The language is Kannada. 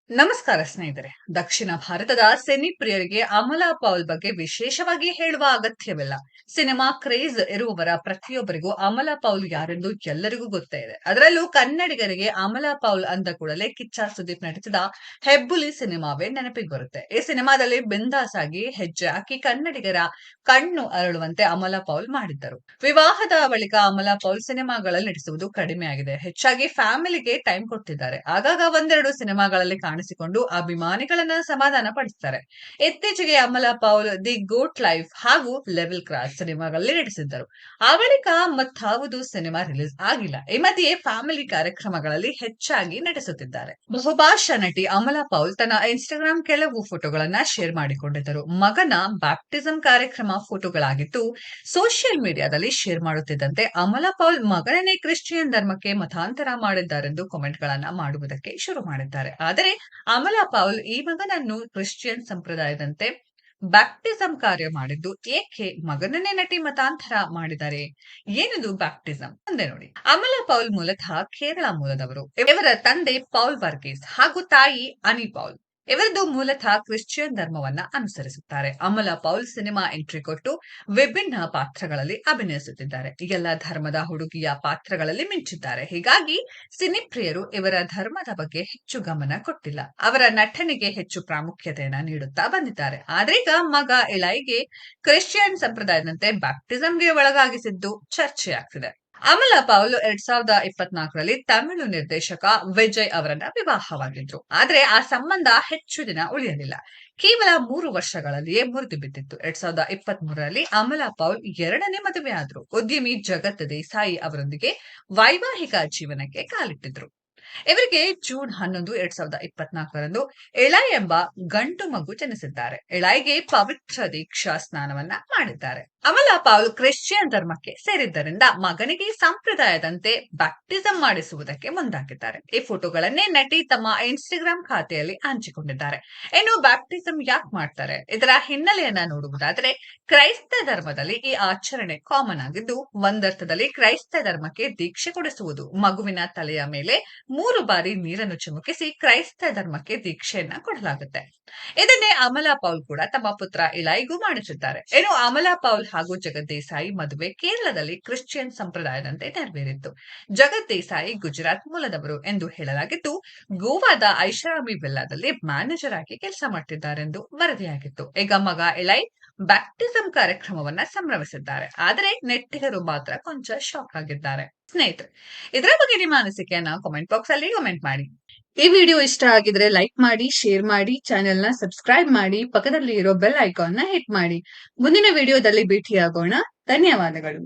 ನಮಸ್ಕಾರ ಸ್ನೇಹಿತರೆ. ದಕ್ಷಿಣ ಭಾರತದ ಸಿನಿ ಪ್ರಿಯರಿಗೆ ಅಮಲಾ ಪೌಲ್ ಬಗ್ಗೆ ವಿಶೇಷವಾಗಿ ಹೇಳುವ ಅಗತ್ಯವಿಲ್ಲ. ಸಿನಿಮಾ ಕ್ರೇಜ್ ಇರುವವರ ಪ್ರತಿಯೊಬ್ಬರಿಗೂ ಅಮಲಾ ಪೌಲ್ ಯಾರೆಂದು ಎಲ್ಲರಿಗೂ ಗೊತ್ತೇ ಇದೆ. ಅದರಲ್ಲೂ ಕನ್ನಡಿಗರಿಗೆ ಅಮಲಾ ಪೌಲ್ ಅಂದ ಕೂಡಲೇ ಕಿಚ್ಚ ಸುದೀಪ್ ನಟಿಸಿದ ಹೆಬ್ಬುಲಿ ಸಿನಿಮಾವೇ ನೆನಪಿಗೆ ಬರುತ್ತೆ. ಈ ಸಿನಿಮಾದಲ್ಲಿ ಬಿಂದಾಸ್ ಆಗಿ ಹೆಜ್ಜೆ ಹಾಕಿ ಕನ್ನಡಿಗರ ಕಣ್ಣು ಅರಳುವಂತೆ ಅಮಲಾ ಪೌಲ್ ಮಾಡಿದ್ದರು. ವಿವಾಹದ ಬಳಿಕ ಅಮಲಾ ಪೌಲ್ ಸಿನಿಮಾಗಳಲ್ಲಿ ನಟಿಸುವುದು ಕಡಿಮೆಯಾಗಿದೆ. ಹೆಚ್ಚಾಗಿ ಫ್ಯಾಮಿಲಿಗೆ ಟೈಮ್ ಕೊಡ್ತಿದ್ದಾರೆ. ಆಗಾಗ ಒಂದೆರಡು ಸಿನಿಮಾಗಳಲ್ಲಿ ಕಾಣಿಸಿಕೊಂಡು ಅಭಿಮಾನಿಗಳನ್ನ ಸಮಾಧಾನ ಪಡಿಸುತ್ತಾರೆ. ಇತ್ತೀಚೆಗೆ Amala Paul the goat life ಹಾಗೂ ಲೆವೆಲ್ ಕ್ರಾಸ್ ಸಿನಿಮಾಗಳಲ್ಲಿ ನಟಿಸಿದ್ದರು. ಆ ಬಳಿಕ ಮತ್ತಾವುದು ಸಿನಿಮಾ ರಿಲೀಸ್ ಆಗಿಲ್ಲ. ಈ ಮಧ್ಯೆ ಫ್ಯಾಮಿಲಿ ಕಾರ್ಯಕ್ರಮಗಳಲ್ಲಿ ಹೆಚ್ಚಾಗಿ ನಟಿಸುತ್ತಿದ್ದಾರೆ. ಬಹುಭಾಷಾ ನಟಿ ಅಮಲಾ ಪೌಲ್ ತನ್ನ ಇನ್ಸ್ಟಾಗ್ರಾಮ್ ಕೆಲವು ಫೋಟೋಗಳನ್ನ ಶೇರ್ ಮಾಡಿಕೊಂಡಿದ್ದರು. ಮಗನ ಬ್ಯಾಪ್ಟಿಸಂ ಕಾರ್ಯಕ್ರಮ ಫೋಟೋಗಳಾಗಿದ್ದು ಸೋಷಿಯಲ್ ಮೀಡಿಯಾದಲ್ಲಿ ಶೇರ್ ಮಾಡುತ್ತಿದ್ದಂತೆ ಅಮಲಾ ಪೌಲ್ ಮಗನನ್ನೇ ಕ್ರಿಶ್ಚಿಯನ್ ಧರ್ಮಕ್ಕೆ ಮತಾಂತರ ಮಾಡಿದ್ದಾರೆಂದು ಕಾಮೆಂಟ್ ಗಳನ್ನ ಮಾಡುವುದಕ್ಕೆ ಶುರು ಮಾಡಿದ್ದಾರೆ. ಆದರೆ ಅಮಲಾ ಪೌಲ್ ಈ ಮಗನನ್ನು ಕ್ರಿಶ್ಚಿಯನ್ ಸಂಪ್ರದಾಯದಂತೆ ಬ್ಯಾಪ್ಟಿಸಂ ಕಾರ್ಯ ಮಾಡಿದ್ದು ಏಕೆ ಮಗನನ್ನೇ ನಟಿ ಮತಾಂತರ ಮಾಡಿದ್ದಾರೆ? ಏನಿದು ಬ್ಯಾಪ್ಟಿಸಂ ಮುಂದೆ ನೋಡಿ. ಅಮಲಾ ಪೌಲ್ ಮೂಲತಃ ಕೇರಳ ಮೂಲದವರು. ಇವರ ತಂದೆ ಪೌಲ್ ವರ್ಗೀಸ್ ಹಾಗೂ ತಾಯಿ ಅನಿ ಪೌಲ್. ಇವರದು ಮೂಲತಃ ಕ್ರಿಶ್ಚಿಯನ್ ಧರ್ಮವನ್ನ ಅನುಸರಿಸುತ್ತಾರೆ. ಅಮಲಾ ಪೌಲ್ ಸಿನಿಮಾ ಎಂಟ್ರಿ ಕೊಟ್ಟು ವಿಭಿನ್ನ ಪಾತ್ರಗಳಲ್ಲಿ ಅಭಿನಯಿಸುತ್ತಿದ್ದಾರೆ. ಎಲ್ಲ ಧರ್ಮದ ಹುಡುಗಿಯ ಪಾತ್ರಗಳಲ್ಲಿ ಮಿಂಚಿದ್ದಾರೆ. ಹೀಗಾಗಿ ಸಿನಿಪ್ರಿಯರು ಇವರ ಧರ್ಮದ ಬಗ್ಗೆ ಹೆಚ್ಚು ಗಮನ ಕೊಟ್ಟಿಲ್ಲ. ಅವರ ನಟನೆಗೆ ಹೆಚ್ಚು ಪ್ರಾಮುಖ್ಯತೆಯನ್ನ ನೀಡುತ್ತಾ ಬಂದಿದ್ದಾರೆ. ಆದ್ರೀಗ ಮಗ ಇಳೈಗೆ ಕ್ರಿಶ್ಚಿಯನ್ ಸಂಪ್ರದಾಯದಂತೆ ಬ್ಯಾಪ್ಟಿಸಂಗೆ ಒಳಗಾಗಿಸಿದ್ದು ಚರ್ಚೆಯಾಗ್ತಿದೆ. ಅಮಲಾ ಪೌಲ್ 2024ರಲ್ಲಿ ತಮಿಳು ನಿರ್ದೇಶಕ ವಿಜಯ್ ಅವರನ್ನ ವಿವಾಹವಾಗಿದ್ರು. ಆದ್ರೆ ಆ ಸಂಬಂಧ ಹೆಚ್ಚು ದಿನ ಉಳಿಯಲಿಲ್ಲ. ಕೇವಲ 3 ವರ್ಷಗಳಲ್ಲಿಯೇ ಮುರಿದು ಬಿದ್ದಿತ್ತು. 2023ರಲ್ಲಿ ಅಮಲಾ ಪೌಲ್ ಎರಡನೇ ಮದುವೆ ಆದ್ರು. ಉದ್ಯಮಿ ಜಗತ್ ದೇಸಾಯಿ ಅವರೊಂದಿಗೆ ವೈವಾಹಿಕ ಜೀವನಕ್ಕೆ ಕಾಲಿಟ್ಟಿದ್ರು. ಇವರಿಗೆ ಜೂನ್ 11, 2024ರಂದು ಇಳೈ ಎಂಬ ಗಂಡು ಮಗು ಜನಿಸಿದ್ದಾರೆ. ಇಳೈಗೆ ಪವಿತ್ರ ದೀಕ್ಷಾ ಸ್ನಾನವನ್ನ ಮಾಡಿದ್ದಾರೆ. ಅಮಲಾ ಪೌಲ್ ಕ್ರಿಶ್ಚಿಯನ್ ಧರ್ಮಕ್ಕೆ ಸೇರಿದ್ದರಿಂದ ಮಗನಿಗೆ ಸಂಪ್ರದಾಯದಂತೆ ಬ್ಯಾಪ್ಟಿಸಂ ಮಾಡಿಸುವುದಕ್ಕೆ ಮುಂದಾಗಿದ್ದಾರೆ. ಈ ಫೋಟೋಗಳನ್ನೇ ನಟಿ ತಮ್ಮ ಇನ್ಸ್ಟಾಗ್ರಾಮ್ ಖಾತೆಯಲ್ಲಿ ಹಂಚಿಕೊಂಡಿದ್ದಾರೆ. ಇನ್ನು ಬ್ಯಾಪ್ಟಿಸಂ ಯಾಕೆ ಮಾಡ್ತಾರೆ? ಇದರ ಹಿನ್ನೆಲೆಯನ್ನ ನೋಡುವುದಾದ್ರೆ ಕ್ರೈಸ್ತ ಧರ್ಮದಲ್ಲಿ ಈ ಆಚರಣೆ ಕಾಮನ್ ಆಗಿದ್ದು, ಒಂದರ್ಥದಲ್ಲಿ ಕ್ರೈಸ್ತ ಧರ್ಮಕ್ಕೆ ದೀಕ್ಷೆ ಕೊಡಿಸುವುದು. ಮಗುವಿನ ತಲೆಯ ಮೇಲೆ 3 ಬಾರಿ ನೀರನ್ನು ಚಿಮುಕಿಸಿ ಕ್ರೈಸ್ತ ಧರ್ಮಕ್ಕೆ ದೀಕ್ಷೆಯನ್ನ ಕೊಡಲಾಗುತ್ತೆ. ಇದನ್ನೇ ಅಮಲಾ ಪೌಲ್ ಕೂಡ ತಮ್ಮ ಪುತ್ರ ಇಳೈಗೂ ಮಾಡಿಸಿದ್ದಾರೆ. ಇನ್ನು ಅಮಲಾ ಪೌಲ್ ಹಾಗೂ ಜಗತ್ ದೇಸಾಯಿ ಮದುವೆ ಕೇರಳದಲ್ಲಿ ಕ್ರಿಶ್ಚಿಯನ್ ಸಂಪ್ರದಾಯದಂತೆ ನೆರವೇರಿತ್ತು. ಜಗತ್ ದೇಸಾಯಿ ಗುಜರಾತ್ ಮೂಲದವರು ಎಂದು ಹೇಳಲಾಗಿದ್ದು, ಗೋವಾದ ಐಷಾರಾಮಿ ವಿಲ್ಲಾದಲ್ಲಿ ಮ್ಯಾನೇಜರ್ ಆಗಿ ಕೆಲಸ ಮಾಡ್ತಿದ್ದಾರೆಂದು ವರದಿಯಾಗಿತ್ತು. ಈಗ ಮಗ ಇಳೈ ಬ್ಯಾಪ್ಟಿಸಂ ಕಾರ್ಯಕ್ರಮವನ್ನ ಸಂಭ್ರಮಿಸಿದ್ದಾರೆ. ಆದರೆ ನೆಟ್ಟಿಗರು ಮಾತ್ರ ಕೊಂಚ ಶಾಕ್ ಆಗಿದ್ದಾರೆ. ಸ್ನೇಹಿತರೆ, ಇದರ ಬಗ್ಗೆ ನಿಮ್ಮ ಅನಿಸಿಕೆಯನ್ನ ಕಾಮೆಂಟ್ ಬಾಕ್ಸ್ ಅಲ್ಲಿ ಕಾಮೆಂಟ್ ಮಾಡಿ. ಈ ವಿಡಿಯೋ ಇಷ್ಟ ಆಗಿದ್ರೆ ಲೈಕ್ ಮಾಡಿ, ಶೇರ್ ಮಾಡಿ, ಚಾನೆಲ್ ನ ಸಬ್ಸ್ಕ್ರೈಬ್ ಮಾಡಿ, ಪಕ್ಕದಲ್ಲಿ ಇರೋ ಬೆಲ್ ಐಕಾನ್ ನ ಹಿಟ್ ಮಾಡಿ. ಮುಂದಿನ ವಿಡಿಯೋದಲ್ಲಿ ಭೇಟಿಯಾಗೋಣ. ಧನ್ಯವಾದಗಳು.